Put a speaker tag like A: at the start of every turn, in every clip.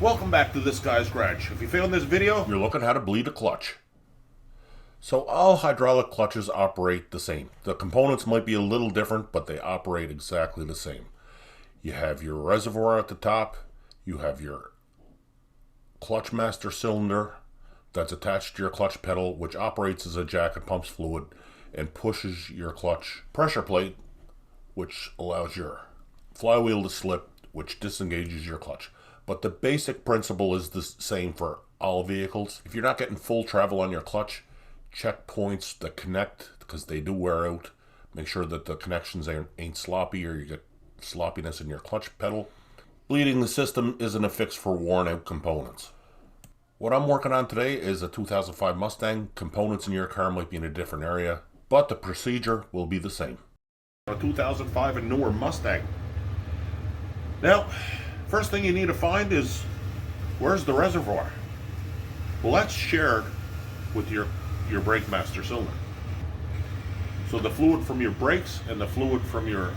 A: Welcome back to This Guy's Garage. If you found this video,
B: You're looking how to bleed a clutch. So all hydraulic clutches operate the same. The components might be a little different, but they operate exactly the same. You have your reservoir at the top, you have your clutch master cylinder that's attached to your clutch pedal, which operates as a jack and pumps fluid and pushes your clutch pressure plate, which allows your flywheel to slip, which disengages your clutch. But the basic principle is the same for all vehicles. If you're not getting full travel on your clutch, check points that connect, because they do wear out. Make sure that the connections ain't sloppy, or you get sloppiness in your clutch pedal. Bleeding the system isn't a fix for worn out components. What I'm working on today is a 2005 Mustang. Components in your car might be in a different area, but the procedure will be the same.
A: a 2005 and newer Mustang. Now, first thing you need to find is, where's the reservoir? Well, that's shared with your brake master cylinder. So the fluid from your brakes and the fluid from your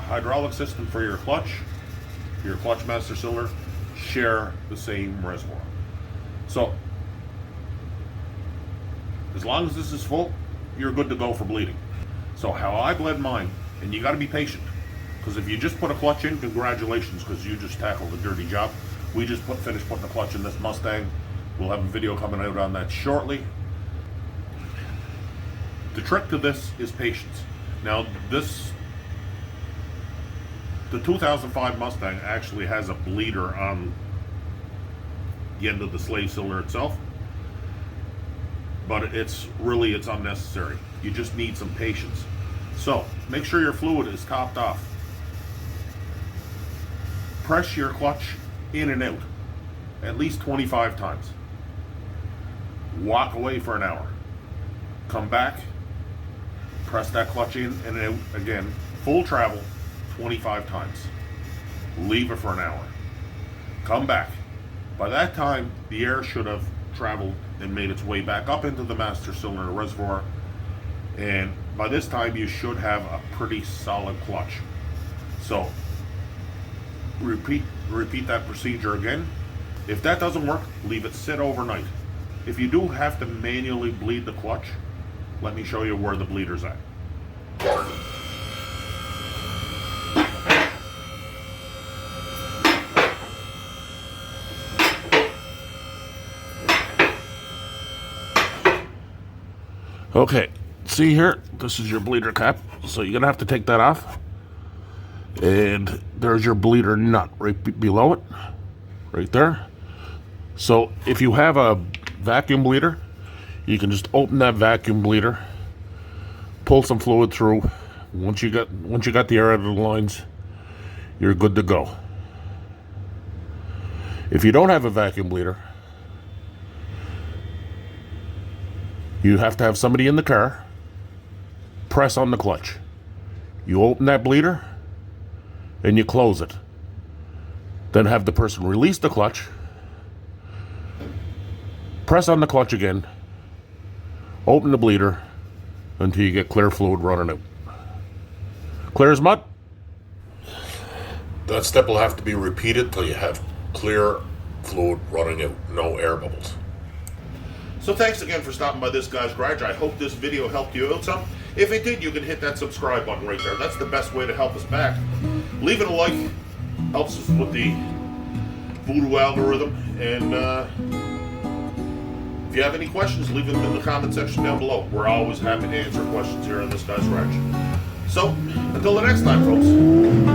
A: hydraulic system for your clutch master cylinder, share the same reservoir. So as long as this is full, you're good to go for bleeding. So how I bled mine, and you got to be patient, because if you just put a clutch in, congratulations, because you just tackled a dirty job. We just finished putting a clutch in this Mustang. We'll have a video coming out on that shortly. The trick to this is patience. Now the 2005 Mustang actually has a bleeder on the end of the slave cylinder itself, but it's unnecessary. You just need some patience. So make sure your fluid is topped off. Press your clutch in and out at least 25 times. Walk away for an hour. Come back, press that clutch in and out again, full travel 25 times. Leave it for an hour. Come back. By that time, the air should have traveled and made its way back up into the master cylinder reservoir, and by this time you should have a pretty solid clutch. So repeat that procedure again. If that doesn't work, leave it sit overnight. If you do have to manually bleed the clutch, let me show you where the bleeder's at. Okay, see here, this is your bleeder cap, so you're gonna have to take that off. And there's your bleeder nut right below it, right there. So if you have a vacuum bleeder, you can just open that vacuum bleeder, pull some fluid through. Once you got the air out of the lines, you're good to go. If you don't have a vacuum bleeder, you have to have somebody in the car press on the clutch. You open that bleeder and you close it. Then have the person release the clutch, press on the clutch again, open the bleeder until you get clear fluid running out. Clear as mud. That step will have to be repeated till you have clear fluid running out, no air bubbles. So thanks again for stopping by This Guy's Garage. I hope this video helped you out some. If it did, you can hit that subscribe button right there. That's the best way to help us back. Leaving a like helps us with the voodoo algorithm. And if you have any questions, leave them in the comment section down below. We're always happy to answer questions here on This Guy's Garage. So, until the next time, folks.